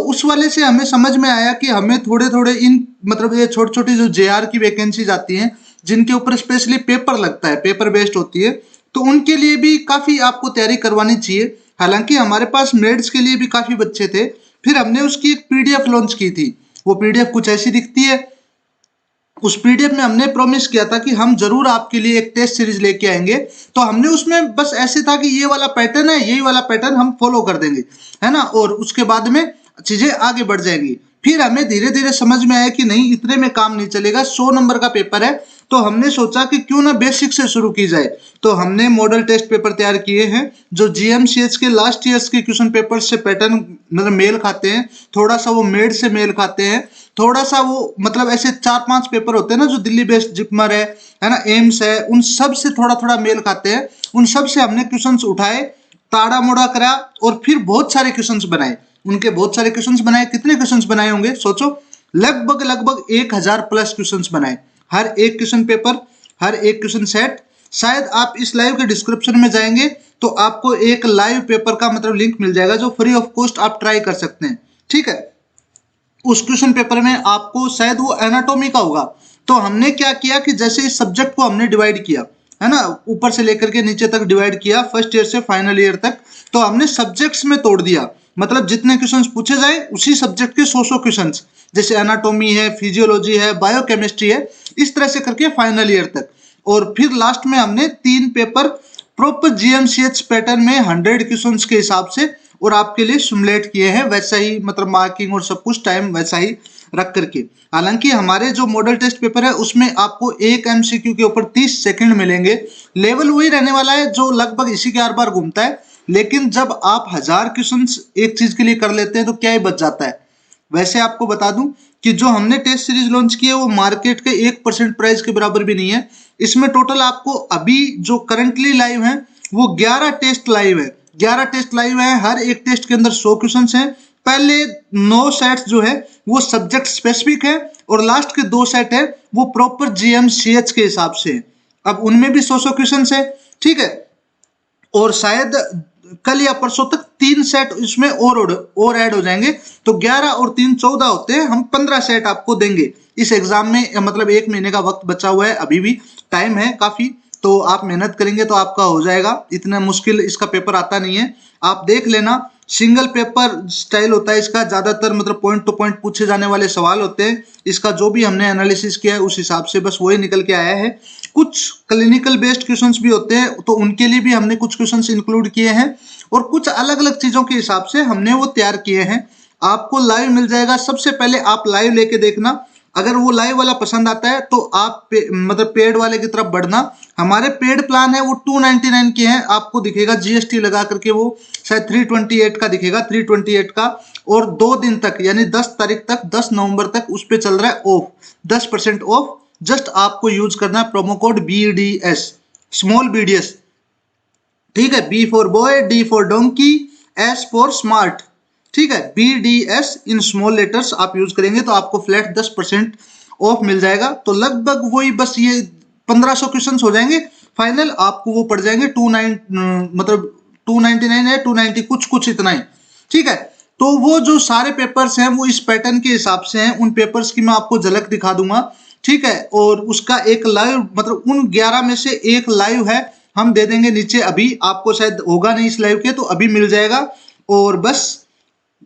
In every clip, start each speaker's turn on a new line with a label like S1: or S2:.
S1: उस वाले से हमें समझ में आया कि हमें थोड़े थोड़े इन मतलब ये छोटी छोटी जो जेआर की वैकेंसीज आती हैं जिनके ऊपर स्पेशली पेपर लगता है, पेपर बेस्ड होती है, तो उनके लिए भी काफी आपको तैयारी करवानी चाहिए। हालांकि हमारे पास मेड्स के लिए भी काफी बच्चे थे, फिर हमने उसकी एक पीडीएफ लॉन्च की थी। वो पीडीएफ कुछ ऐसी दिखती है। उस पीडीएफ में हमने प्रॉमिस किया था कि हम जरूर आपके लिए एक टेस्ट सीरीज लेके आएंगे। तो हमने उसमें बस ऐसे था कि ये वाला पैटर्न है, यही वाला पैटर्न हम फॉलो कर देंगे, है ना, और उसके बाद में चीजें आगे बढ़ जाएंगी। फिर हमें धीरे धीरे समझ में आया कि नहीं, इतने में काम नहीं चलेगा, 100 नंबर का पेपर है। तो हमने सोचा कि क्यों ना बेसिक से शुरू की जाए। तो हमने मॉडल टेस्ट पेपर तैयार किए हैं जो जीएमसीएच के लास्ट ईयर्स के क्वेश्चन पेपर से पैटर्न मतलब मेल खाते हैं, थोड़ा सा वो मेड से मेल खाते हैं, थोड़ा सा वो मतलब ऐसे 4-5 पेपर होते हैं ना जो दिल्ली बेस्ड जिपमर है ना, एम्स है, उन सब से थोड़ा थोड़ा मेल खाते हैं। उन सब से हमने क्वेश्चंस उठाए, ताड़ा मोड़ा करा और फिर बहुत सारे क्वेश्चंस बनाए। उनके बहुत सारे क्वेश्चंस बनाए। कितने क्वेश्चंस बनाए होंगे सोचो? लगभग लगभग 1000 प्लस क्वेश्चंस बनाए। हर एक क्वेश्चन पेपर, हर एक क्वेश्चन सेट। शायद आप इस लाइव के डिस्क्रिप्शन में जाएंगे तो आपको एक लाइव पेपर का मतलब लिंक मिल जाएगा जो फ्री ऑफ कॉस्ट आप ट्राई कर सकते हैं, ठीक है। उस क्वेश्चन पेपर में आपको शायद वो एनाटॉमी का होगा। तो हमने क्या किया कि जैसे इस सब्जेक्ट को हमने डिवाइड किया, है ना, ऊपर से लेकर के नीचे तक डिवाइड किया, फर्स्ट ईयर से फाइनल ईयर तक, तो हमने सब्जेक्ट्स में तोड़ दिया। मतलब जितने क्वेश्चंस पूछे जाए उसी सब्जेक्ट के 100 क्वेश्चंस, जैसे एनाटॉमी है, फिजियोलॉजी है, बायोकेमिस्ट्री है, इस तरह से करके फाइनल ईयर तक। और फिर लास्ट में हमने 3 पेपर प्रॉपर जीएमसीएच पैटर्न में 100 क्वेश्चंस के हिसाब से और आपके लिए सिमुलेट किए हैं, वैसा ही मतलब मार्किंग और सब कुछ टाइम वैसा ही रख करके। हालांकि हमारे जो मॉडल टेस्ट पेपर है उसमें आपको एक एमसीक्यू के ऊपर 30 सेकंड मिलेंगे। लेवल वही रहने वाला है जो लगभग इसी के आर पार घूमता है, लेकिन जब आप 1000 क्वेश्चन एक चीज के लिए कर लेते हैं तो क्या ही बच जाता है। वैसे आपको बता दूं कि जो हमने टेस्ट सीरीज लॉन्च की है वो मार्केट के 1% प्राइस के बराबर भी नहीं है। इसमें टोटल आपको अभी जो करंटली लाइव है वो 11 टेस्ट लाइव है। 11 टेस्ट लाइव है, हर एक टेस्ट के अंदर 100 क्वेश्चन हैं। पहले 9 सेट्स जो है वो सब्जेक्ट स्पेसिफिक है और लास्ट के 2 सेट है वो प्रॉपर जीएमसीएच के हिसाब से है। अब उनमें भी 100 क्वेश्चन है, ठीक है। और शायद कल या परसों तक 3 सेट इसमें और ऐड हो जाएंगे, तो 11 और 3 14 होते हैं। हम 15 सेट आपको देंगे इस एग्जाम में। मतलब 1 महीने का वक्त बचा हुआ है, अभी भी टाइम है काफी, तो आप मेहनत करेंगे तो आपका हो जाएगा। इतना मुश्किल इसका पेपर आता नहीं है, आप देख लेना। सिंगल पेपर स्टाइल होता है इसका, ज्यादातर मतलब पॉइंट टू पॉइंट पूछे जाने वाले सवाल होते हैं। इसका जो भी हमने एनालिसिस किया है उस हिसाब से बस वही निकल के आया है। कुछ क्लिनिकल बेस्ड क्वेश्चंस भी होते हैं तो उनके लिए भी हमने कुछ क्वेश्चंस इंक्लूड किए हैं और कुछ अलग अलग चीजों के हिसाब से हमने वो तैयार किए हैं। आपको लाइव मिल जाएगा। सबसे पहले आप लाइव लेके देखना, अगर वो लाइव वाला पसंद आता है तो आप मतलब पेड वाले की तरफ बढ़ना। हमारे पेड प्लान है वो 299 के हैं, आपको दिखेगा जीएसटी लगा करके वो शायद 328 का दिखेगा, 328 का। और 2 दिन तक यानी 10 तारीख तक, 10 नवंबर तक उस पर चल रहा है ऑफ, 10% ऑफ। जस्ट आपको यूज करना है promo code BDS, small BDS, ठीक है। B for boy, D for donkey, S for smart, ठीक है। BDS इन स्मॉल लेटर्स आप यूज करेंगे तो आपको फ्लैट 10% ऑफ मिल जाएगा। तो लगभग वही बस ये 1500 क्वेश्चन हो जाएंगे फाइनल, आपको वो पड़ जाएंगे मतलब 299 है, 290 कुछ इतना ही, ठीक है। तो वो जो सारे पेपर्स हैं वो इस पैटर्न के हिसाब से हैं। उन पेपर्स की मैं आपको झलक दिखा दूंगा, ठीक है। और उसका एक लाइव मतलब उन 11 में से एक लाइव है, हम दे देंगे नीचे। अभी आपको शायद होगा नहीं इस लाइव के, तो अभी मिल जाएगा। और बस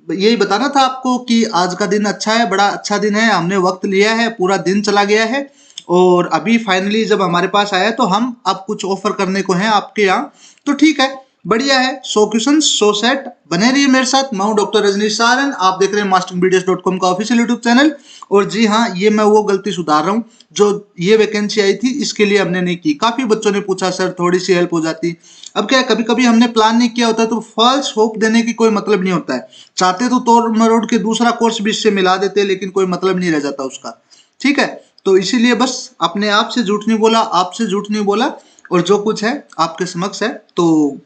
S1: यही बताना था आपको कि आज का दिन अच्छा है, बड़ा अच्छा दिन है। हमने वक्त लिया है, पूरा दिन चला गया है और अभी फाइनली जब हमारे पास आया तो हम अब कुछ ऑफर करने को हैं आपके यहाँ। तो ठीक है, बढ़िया है। 100 क्वेश्चन 100 सेट। बने रहिए मेरे साथ। मैं हूं डॉक्टर रजनीश सारन, आप देख रहे हैं masteringBDS.com का ऑफिशियल यूट्यूब चैनल। और जी हाँ, ये मैं वो गलती सुधार रहा हूँ जो ये वैकेंसी आई थी इसके लिए हमने नहीं की। काफी बच्चों ने पूछा सर थोड़ी सी हेल्प हो जाती। अब क्या है, कभी कभी हमने प्लान नहीं किया होता तो फॉल्स होप देने की कोई मतलब नहीं होता है। चाहते तो तोड़ मरोड़ के दूसरा कोर्स भी इससे मिला देते, लेकिन कोई मतलब नहीं रह जाता उसका, ठीक है। तो इसीलिए बस अपने आप से झूठ नहीं बोला, आपसे झूठ नहीं बोला, और जो कुछ है आपके समक्ष है। तो